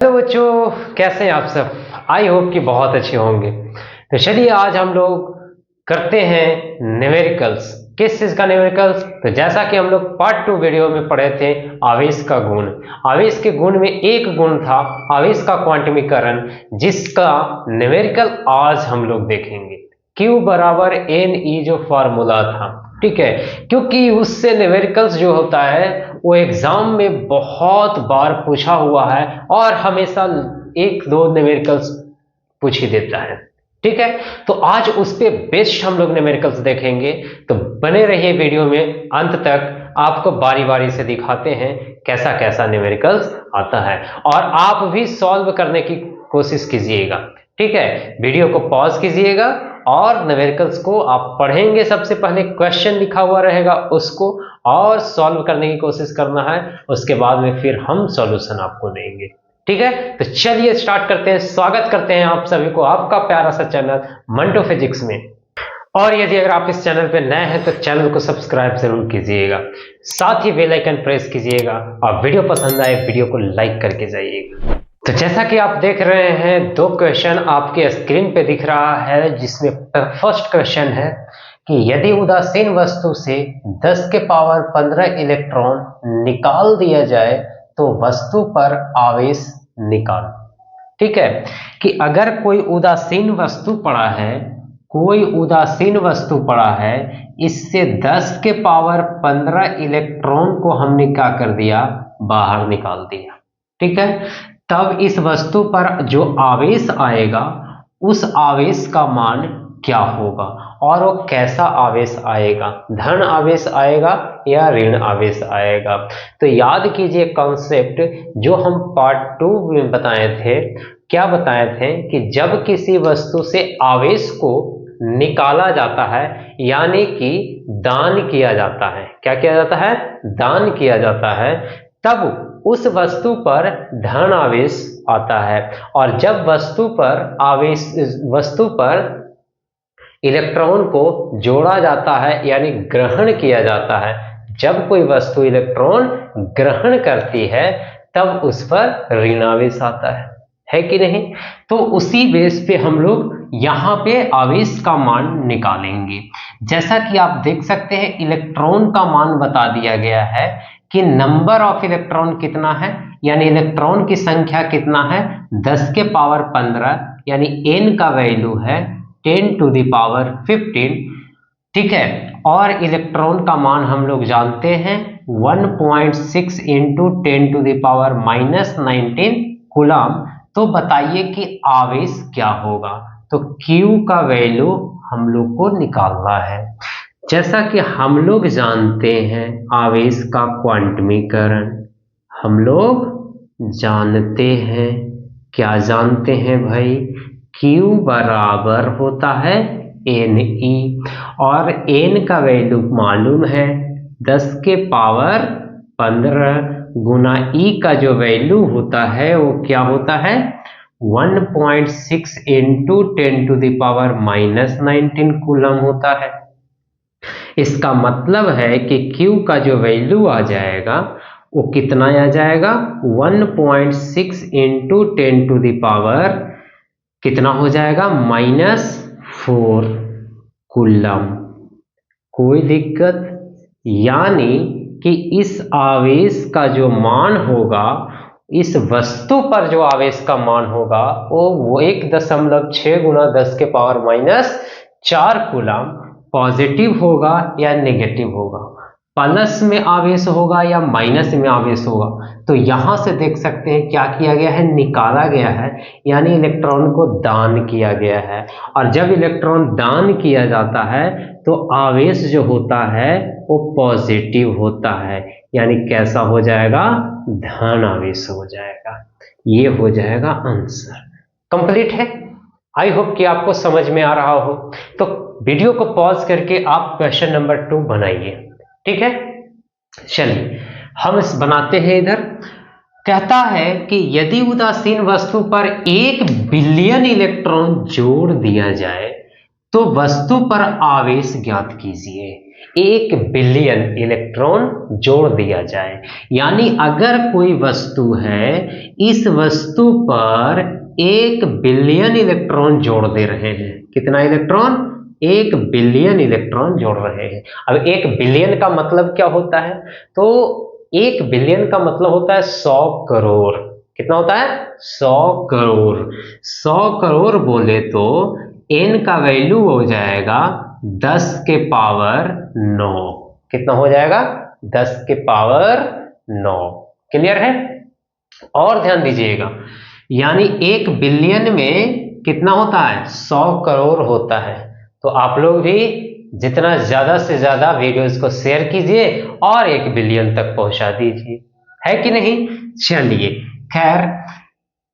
Hello बच्चों, कैसे हैं आप सब। आई होप कि बहुत अच्छे होंगे। तो चलिए आज हम लोग करते हैं न्यूमेरिकल्स। किस चीज का न्यूमेरिकल्स? तो जैसा कि हम लोग पार्ट 2 वीडियो में पढ़े थे आवेश का गुण। आवेश के गुण में एक गुण था आवेश का क्वांटमीकरण, जिसका न्यूमेरिकल आज हम लोग देखेंगे। Q बराबर एन ई जो फॉर्मूला था, ठीक है, क्योंकि उससे न्यूमेरिकल्स जो होता है वो एग्जाम में बहुत बार पूछा हुआ है और हमेशा एक दो न्यूमेरिकल्स पूछ ही देता है। ठीक है, तो आज उस पे बेस्ड हम लोग न्यूमेरिकल्स देखेंगे। तो बने रहिए वीडियो में अंत तक, आपको बारी बारी से दिखाते हैं कैसा कैसा न्यूमेरिकल्स आता है और आप भी सॉल्व करने की कोशिश कीजिएगा। ठीक है, वीडियो को पॉज कीजिएगा और न्यूमेरिकल्स को आप पढ़ेंगे। सबसे पहले क्वेश्चन लिखा हुआ रहेगा उसको और सॉल्व करने की कोशिश करना है, उसके बाद में फिर हम सॉल्यूशन आपको देंगे। ठीक है, तो चलिए स्टार्ट करते हैं। स्वागत करते हैं आप सभी को आपका प्यारा सा चैनल मंटो फिजिक्स में। और यदि अगर आप इस चैनल पे नए हैं तो चैनल को सब्सक्राइब जरूर कीजिएगा, साथ ही बेल आइकन प्रेस कीजिएगा और वीडियो पसंद आए वीडियो को लाइक करके जाइएगा। तो जैसा कि आप देख रहे हैं, दो क्वेश्चन आपके स्क्रीन पे दिख रहा है, जिसमें फर्स्ट क्वेश्चन है कि यदि उदासीन वस्तु से 10 के पावर 15 इलेक्ट्रॉन निकाल दिया जाए तो वस्तु पर आवेश निकालो। ठीक है, कि अगर कोई उदासीन वस्तु पड़ा है, कोई उदासीन वस्तु पड़ा है, इससे 10 के पावर 15 इलेक्ट्रॉन को हमने क्या कर दिया, बाहर निकाल दिया। ठीक है, तब इस वस्तु पर जो आवेश आएगा उस आवेश का मान क्या होगा और वो कैसा आवेश आएगा, धन आवेश आएगा या ऋण आवेश आएगा। तो याद कीजिए कॉन्सेप्ट जो हम पार्ट 2 में बताए थे। क्या बताए थे कि जब किसी वस्तु से आवेश को निकाला जाता है, यानी कि दान किया जाता है, क्या किया जाता है, दान किया जाता है, तब उस वस्तु पर धन आवेश आता है। और जब वस्तु पर इलेक्ट्रॉन को जोड़ा जाता है यानी ग्रहण किया जाता है, जब कोई वस्तु इलेक्ट्रॉन ग्रहण करती है तब उस पर ऋण आवेश आता है कि नहीं। तो उसी बेस पे हम लोग यहाँ पे आवेश का मान निकालेंगे। जैसा कि आप देख सकते हैं इलेक्ट्रॉन का मान बता दिया गया है कि नंबर ऑफ इलेक्ट्रॉन कितना है, यानी इलेक्ट्रॉन की संख्या कितना है, 10 के पावर 15, यानी n का वैल्यू है 10 टू द पावर 15। ठीक है, और इलेक्ट्रॉन का मान हम लोग जानते हैं 1.6 into 10 to the power -19 coulomb. तो बताइए कि आवेश क्या होगा। तो Q का वैल्यू हम लोग को निकालना है। जैसा कि हम लोग जानते हैं आवेश का क्वांटमीकरण, हम लोग जानते हैं, क्या जानते हैं भाई, Q बराबर होता है Ne और n का वैल्यू मालूम है 10 के पावर 15 गुना E का जो वैल्यू होता है वो क्या होता है 1.6 into 10 to the power -19 coulomb होता है। इसका मतलब है कि Q का जो वैल्यू आ जाएगा वो कितना आ जाएगा 1.6 इंटू 10 टू द पावर कितना हो जाएगा -4 कूलम। कोई दिक्कत? यानी कि इस आवेश का जो मान होगा, इस वस्तु पर जो आवेश का मान होगा वो 1.6 गुना 10 के पावर -4 कूलम पॉजिटिव होगा या नेगेटिव होगा, प्लस में आवेश होगा या माइनस में आवेश होगा। तो यहां से देख सकते हैं क्या किया गया है, निकाला गया है, यानी इलेक्ट्रॉन को दान किया गया है। और जब इलेक्ट्रॉन दान किया जाता है तो आवेश जो होता है वो पॉजिटिव होता है, यानी कैसा हो जाएगा, धन आवेश हो जाएगा। ये हो जाएगा आंसर। कंप्लीट है। आई होप कि आपको समझ में आ रहा हो। तो वीडियो को पॉज करके आप क्वेश्चन नंबर 2 बनाइए। ठीक है, चलिए हम इस बनाते हैं। इधर कहता है कि यदि उदासीन वस्तु पर 1 बिलियन इलेक्ट्रॉन जोड़ दिया जाए तो वस्तु पर आवेश ज्ञात कीजिए। 1 बिलियन इलेक्ट्रॉन जोड़ दिया जाए, यानी अगर कोई वस्तु है, इस वस्तु पर 1 बिलियन इलेक्ट्रॉन जोड़ दे रहे हैं। कितना इलेक्ट्रॉन? 1 बिलियन इलेक्ट्रॉन जोड़ रहे हैं। अब 1 बिलियन का मतलब क्या होता है? तो 1 बिलियन का मतलब होता है 100 करोड़। कितना होता है? 100 करोड़। 100 करोड़ बोले तो n का वैल्यू हो जाएगा 10 के पावर 9। कितना हो जाएगा? 10 के पावर 9। क्लियर है? और ध्यान दीजिएगा, यानी 1 बिलियन में कितना होता है? 100 करोड़ होता है। तो आप लोग भी जितना ज्यादा से ज्यादा वीडियोस को शेयर कीजिए और 1 बिलियन तक पहुंचा दीजिए, है कि नहीं? चलिए, खैर,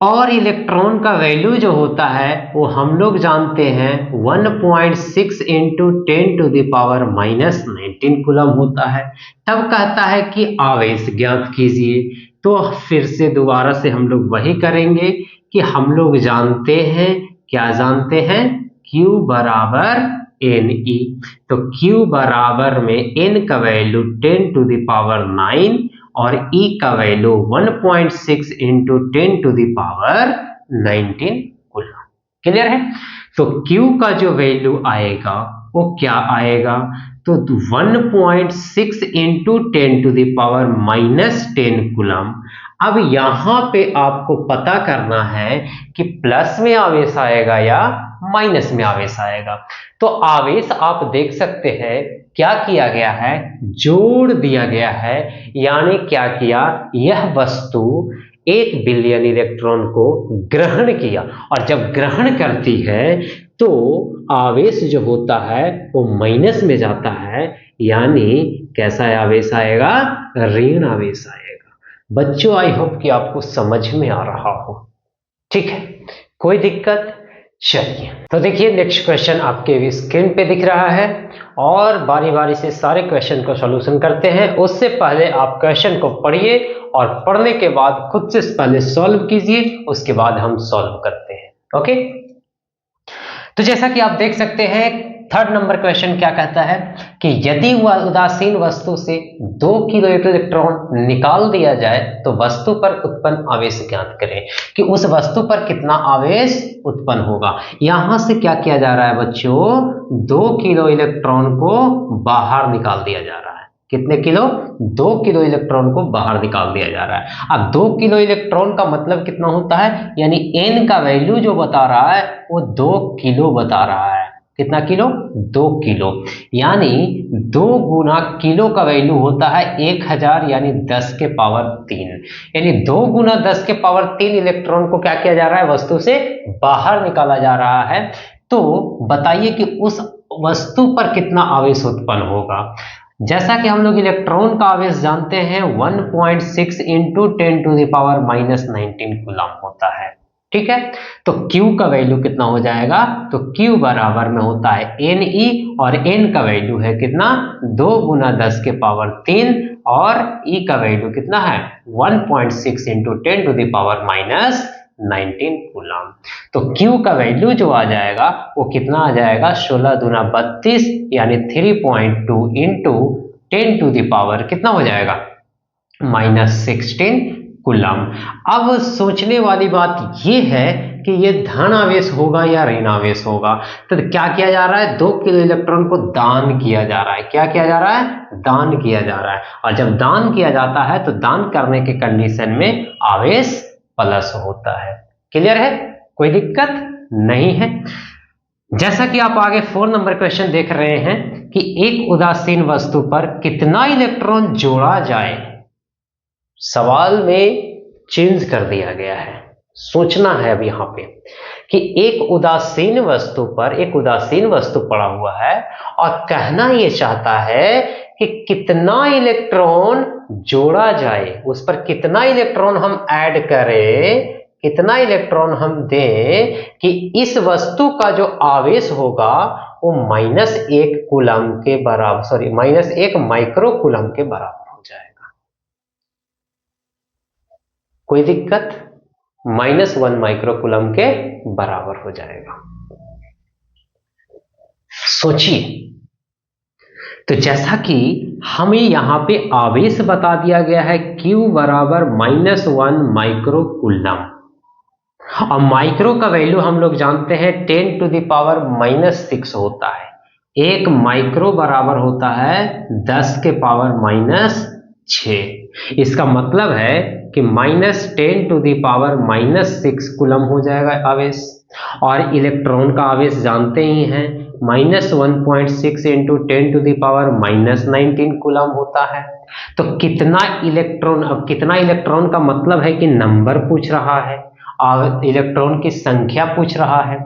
और इलेक्ट्रॉन का वैल्यू जो होता है वो हम लोग जानते हैं 1.6 into 10 to the power -19 coulomb होता है। तब कहता है कि आवेश ज्ञात कीजिए। तो फिर से दोबारा से हम लोग वही करेंगे कि हम लोग जानते हैं, क्या जानते हैं? Q बराबर Ne। तो Q बराबर में n का वैल्यू 10 टू द पावर 9 और E का value 1.6 into 10 to the power 19 coulomb. Clear है? तो Q का जो वैल्यू आएगा वो क्या आएगा? तो 1.6 into 10 to the power -10 coulomb. अब यहां पे आपको पता करना है कि प्लस में आवेश आएगा या माइनस में आवेश आएगा। तो आवेश आप देख सकते हैं क्या किया गया है? जोड़ दिया गया है। यानी क्या किया? यह वस्तु 1 बिलियन इलेक्ट्रॉन को ग्रहण किया, और जब ग्रहण करती है तो आवेश जो होता है वो माइनस में जाता है। यानी कैसा आवेश आएगा? ऋण आवेश आएगा। बच्चों, आई होप कि आपको समझ में आ रहा हो। ठीक है, कोई दिक्कत? चलिए, तो देखिए नेक्स्ट क्वेश्चन आपके स्क्रीन पे दिख रहा है और बारी बारी से सारे क्वेश्चन को सॉल्यूशन करते हैं। उससे पहले आप क्वेश्चन को पढ़िए और पढ़ने के बाद खुद से पहले सॉल्व कीजिए, उसके बाद हम सॉल्व करते हैं। ओके, तो जैसा कि आप देख सकते हैं, थर्ड नंबर क्वेश्चन क्या कहता है कि यदि वह उदासीन वस्तु से 2 किलो इलेक्ट्रॉन निकाल दिया जाए तो वस्तु पर उत्पन्न आवेश ज्ञात करें। कि उस वस्तु पर कितना आवेश उत्पन्न होगा। यहां से क्या किया जा रहा है बच्चों? 2 किलो इलेक्ट्रॉन को बाहर निकाल दिया जा रहा है। कितने किलो? 2 किलो इलेक्ट्रॉन को बाहर निकाल दिया जा रहा है। अब 2 किलो इलेक्ट्रॉन का मतलब कितना होता है? यानी n का वैल्यू जो बता रहा है वो 2 किलो बता रहा है। कितना किलो? 2 किलो। यानी 2 गुना किलो का वैल्यू होता है 1000, यानी 10 के पावर 3। यानी 2 गुना 10 के पावर 3 इलेक्ट्रॉन को क्या किया जा रहा है? वस्तु से बाहर निकाला जा रहा है। तो बताइए कि उस वस्तु पर कितना आवेश उत्पन्न होगा। जैसा कि हम लोग इलेक्ट्रॉन का आवेश जानते हैं 1.6 into 10 to the power -19 coulomb होता है। ठीक है, तो Q का वैल्यू कितना हो जाएगा? तो Q बराबर में होता है Ne, और N का वैल्यू है कितना? 2 गुना 10 के पावर 3, और E का वैल्यू कितना है? 1.6 into 10 to the power -19 coulomb. तो Q का वैल्यू जो आ जाएगा वो कितना आ जाएगा? 16 दूना 32, यानी 3.2 इंटू 10 टू द पावर कितना हो जाएगा? -16 कूलम। अब सोचने वाली बात ये है कि ये धन आवेश होगा या ऋण आवेश होगा। तो क्या किया जा रहा है? 2 किलो इलेक्ट्रॉन को दान किया जा रहा है। क्या किया जा रहा है? दान किया जा रहा है। और जब दान किया जाता है तो दान करने के कंडीशन में आवेश प्लस होता है। क्लियर है? कोई दिक्कत नहीं है। जैसा कि आप आगे 4 नंबर क्वेश्चन देख रहे हैं कि एक उदासीन वस्तु पर कितना इलेक्ट्रॉन जोड़ा जाए। सवाल में चेंज कर दिया गया है। सोचना है अब यहां पे कि एक उदासीन वस्तु पर एक उदासीन वस्तु पड़ा हुआ है और कहना यह चाहता है कि कितना इलेक्ट्रॉन जोड़ा जाए, उस पर कितना इलेक्ट्रॉन हम ऐड करें, कितना इलेक्ट्रॉन हम दें कि इस वस्तु का जो आवेश होगा वो -1 कूलम के बराबर, सॉरी -1 माइक्रो कूलम के बराबर हो जाएगा। कोई दिक्कत? -1 माइक्रो कूलम के बराबर हो जाएगा। सोचिए, तो जैसा कि हमें यहाँ पे आवेश बता दिया गया है Q बराबर -1 माइक्रो कूलम, और माइक्रो का वैल्यू हम लोग जानते हैं 10⁻⁻6 होता है। एक माइक्रो बराबर होता है 10⁻⁻6। इसका मतलब है कि -10⁻⁻6 कूलम हो जाएगा आवेश, और इलेक्ट्रॉन का आवेश जानते ही हैं -1.6 इंटू 10⁻⁻19 कूलम होता है। तो कितना इलेक्ट्रॉन, अब कितना इलेक्ट्रॉन का मतलब है कि नंबर पूछ रहा है और इलेक्ट्रॉन की संख्या पूछ रहा है,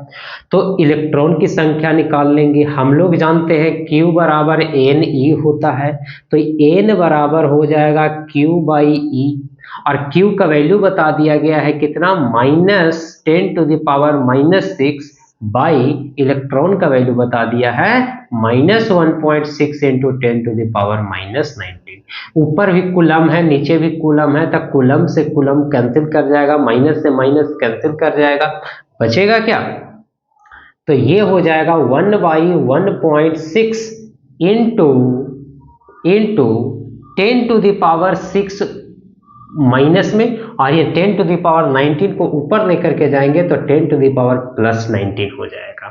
तो इलेक्ट्रॉन की संख्या निकाल लेंगे। हम लोग जानते हैं Q बराबर NE होता है, तो N बराबर हो जाएगा Q/E, और Q का वैल्यू बता दिया गया है कितना, -10⁻⁻6 बाई इलेक्ट्रॉन का वैल्यू बता दिया है -1.6 इंटू 10⁻⁻19। ऊपर भी कूलम है, नीचे भी कूलम है, तब कूलम से कूलम कैंसिल कर जाएगा, माइनस से माइनस कैंसिल कर जाएगा, बचेगा क्या, तो ये हो जाएगा 1/1.6 इंटू 10⁻6 माइनस में, और ये 10⁻19 को ऊपर लेकर के जाएंगे तो 10⁻+19 हो जाएगा।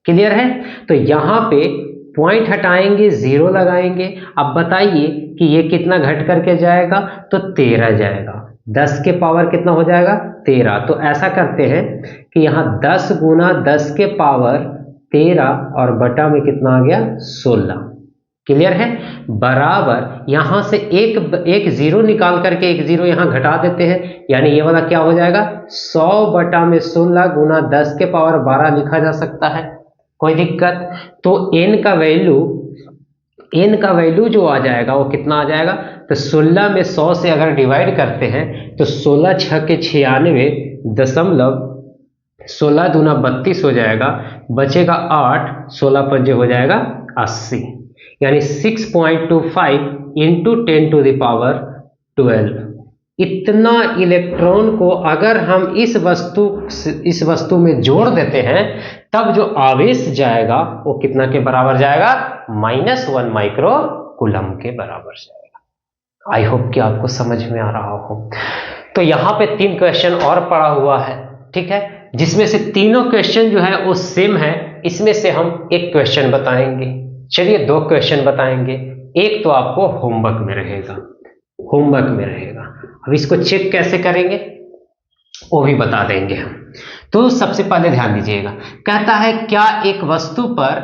क्लियर है? तो यहाँ पे पॉइंट हटाएंगे, 0 लगाएंगे। अब बताइए कि ये कितना घट करके जाएगा, तो 13 जाएगा। 10 के पावर कितना हो जाएगा, 13। तो ऐसा करते हैं कि यहाँ 10 गुना 10 के पावर 13 और बटा में कितना आ गया, 16। क्लियर है? बराबर यहां से एक जीरो निकाल करके एक जीरो यहां घटा देते हैं, यानी ये वाला क्या हो जाएगा, 100 बटा में 16 गुना 10 के पावर 12 लिखा जा सकता है, कोई दिक्कत। तो n का वैल्यू जो आ जाएगा वो कितना आ जाएगा, तो 16 में 100 से अगर डिवाइड करते हैं तो 16 6 के 96 16 दूना 32 हो जाएगा, बचेगा 8, 16 पंजे हो जाएगा 80, यानी 6.25 इंटू 10⁻12। इतना इलेक्ट्रॉन को अगर हम इस वस्तु में जोड़ देते हैं, तब जो आवेश जाएगा वो कितना के बराबर जाएगा, -1 माइक्रो कूलम के बराबर जाएगा। आई होप कि आपको समझ में आ रहा हो। तो यहाँ पे 3 क्वेश्चन और पड़ा हुआ है, ठीक है, जिसमें से तीनों क्वेश्चन जो है वो सेम है। इसमें से हम एक क्वेश्चन बताएंगे, चलिए 2 क्वेश्चन बताएंगे। एक तो आपको होमवर्क में रहेगा, अब इसको चेक कैसे करेंगे वो भी बता देंगे हम। तो सबसे पहले ध्यान दीजिएगा, कहता है क्या एक वस्तु पर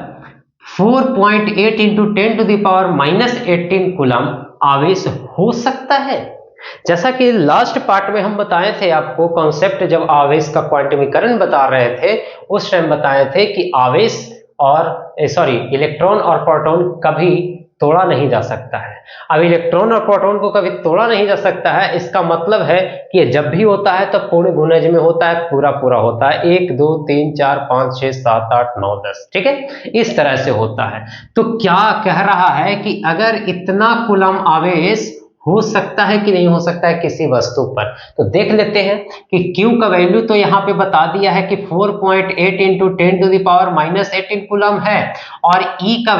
4.8 इंटू 10⁻⁻18 कूलम आवेश हो सकता है। जैसा कि लास्ट पार्ट में हम बताए थे आपको कॉन्सेप्ट, जब आवेश का क्वांटमीकरण बता रहे थे उस टाइम बताए थे कि आवेश और इलेक्ट्रॉन और प्रोटॉन कभी तोड़ा नहीं जा सकता है। अब इलेक्ट्रॉन और प्रोटॉन को कभी तोड़ा नहीं जा सकता है, इसका मतलब है कि जब भी होता है तो पूर्ण गुणज में होता है, पूरा होता है, 1 2 3 4 5 6 7 8 9 10, ठीक है, इस तरह से होता है। तो क्या कह रहा है कि अगर इतना कूलम आवेश हो सकता है कि नहीं हो सकता है किसी वस्तु पर, तो देख लेते हैं कि Q का वैल्यू तो यहाँ पे बता दिया है कि 4.8 इंटू 10⁻⁻18 कूलम है, और E का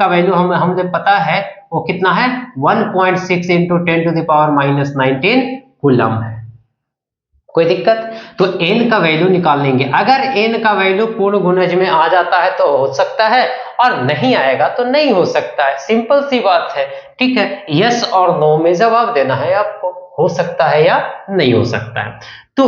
वैल्यू हमें पता है वो कितना है, 1.6 इंटू 10⁻⁻19 कूलम है। कोई दिक्कत? तो n का वैल्यू निकाल लेंगे। अगर n का वैल्यू पूर्ण गुणज में आ जाता है तो हो सकता है, और नहीं आएगा तो नहीं हो सकता है, सिंपल सी बात है, ठीक है। यस और नो में जवाब देना है आपको, हो सकता है या नहीं हो सकता है। तो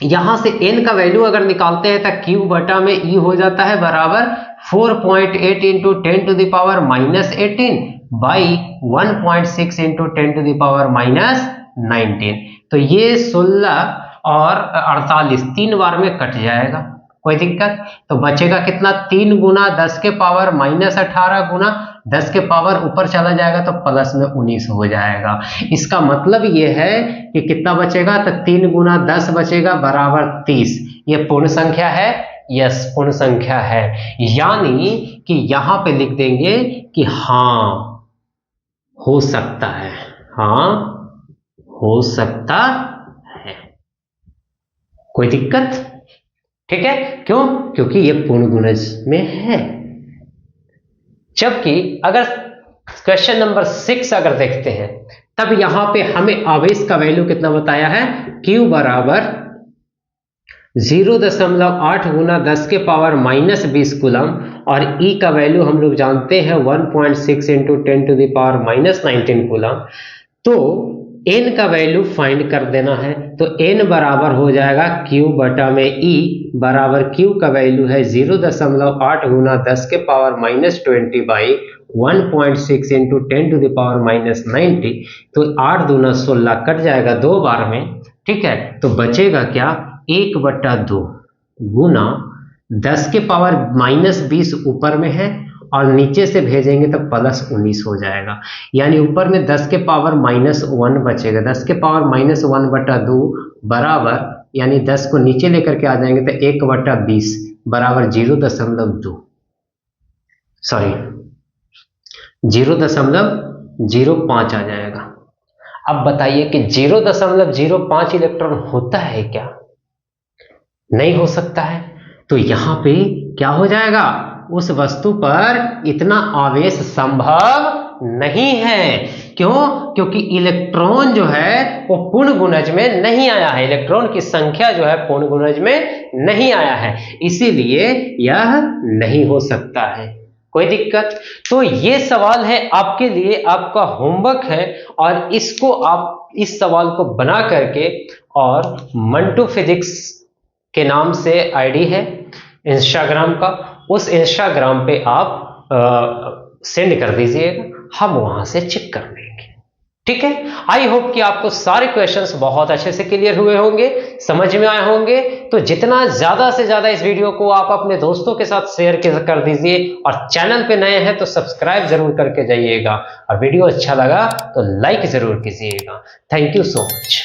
यहां से n का वैल्यू अगर निकालते हैं तो Q बटा में E हो जाता है बराबर 4.8 इंटू 10⁻⁻18 बाई 1.6 इंटू 10⁻⁻19। तो ये 16 और 48 3 बार में कट जाएगा, कोई दिक्कत। तो बचेगा कितना, 3 गुना 10 के पावर -18 गुना 10 के पावर ऊपर चला जाएगा तो प्लस में 19 हो जाएगा। इसका मतलब ये है कि कितना बचेगा, तो 3 गुना 10 बचेगा बराबर 30। ये पूर्ण संख्या है, यस पूर्ण संख्या है, यानी कि यहां पे लिख देंगे कि हाँ हो सकता है, हाँ हो सकता है। कोई दिक्कत? ठीक है, क्यों? क्योंकि ये पूर्ण गुणज में है। जबकि अगर क्वेश्चन नंबर 6 अगर देखते हैं, तब यहां पे हमें आवेश का वैल्यू कितना बताया है, Q बराबर 0.8 गुना 10 के पावर -20 कूलम, और E का वैल्यू हम लोग जानते हैं 1.6 into 10 to the power -19 coulomb. तो N का वैल्यू फाइंड कर देना है, तो N बराबर हो जाएगा Q बटा में E बराबर Q का वैल्यू है 0.8 गुना 10 के power -20 by 1.6 into 10 to the power -90। तो 8 दूना 16 कट जाएगा 2 बार में, ठीक है। तो बचेगा क्या, 1/2 गुना 10 के पावर -20 ऊपर में है और नीचे से भेजेंगे तो +19 हो जाएगा, यानी ऊपर में 10 के पावर -1 बचेगा। 10 के पावर -1/2 बराबर, यानी 10 को नीचे लेकर के आ जाएंगे तो 1/20 बराबर 0.2 सॉरी 0.05 आ जाएगा। अब बताइए कि 0.05 इलेक्ट्रॉन होता है क्या? नहीं हो सकता है। तो यहां पे क्या हो जाएगा, उस वस्तु पर इतना आवेश संभव नहीं है। क्यों? क्योंकि इलेक्ट्रॉन जो है वो पूर्ण गुणज में नहीं आया है, इलेक्ट्रॉन की संख्या जो है पूर्ण गुणज में नहीं आया है, इसीलिए यह नहीं हो सकता है। कोई दिक्कत? तो ये सवाल है आपके लिए, आपका होमवर्क है, और इसको आप इस सवाल को बना करके, और मंटू फिजिक्स के नाम से आईडी है इंस्टाग्राम का, उस इंस्टाग्राम पे आप सेंड कर दीजिएगा, हम वहां से चेक कर लेंगे। ठीक है, आई होप कि आपको सारे क्वेश्चंस बहुत अच्छे से क्लियर हुए होंगे, समझ में आए होंगे। तो जितना ज्यादा से ज्यादा इस वीडियो को आप अपने दोस्तों के साथ शेयर कर दीजिए, और चैनल पे नए हैं तो सब्सक्राइब जरूर करके जाइएगा, और वीडियो अच्छा लगा तो लाइक जरूर कीजिएगा। Thank you so much.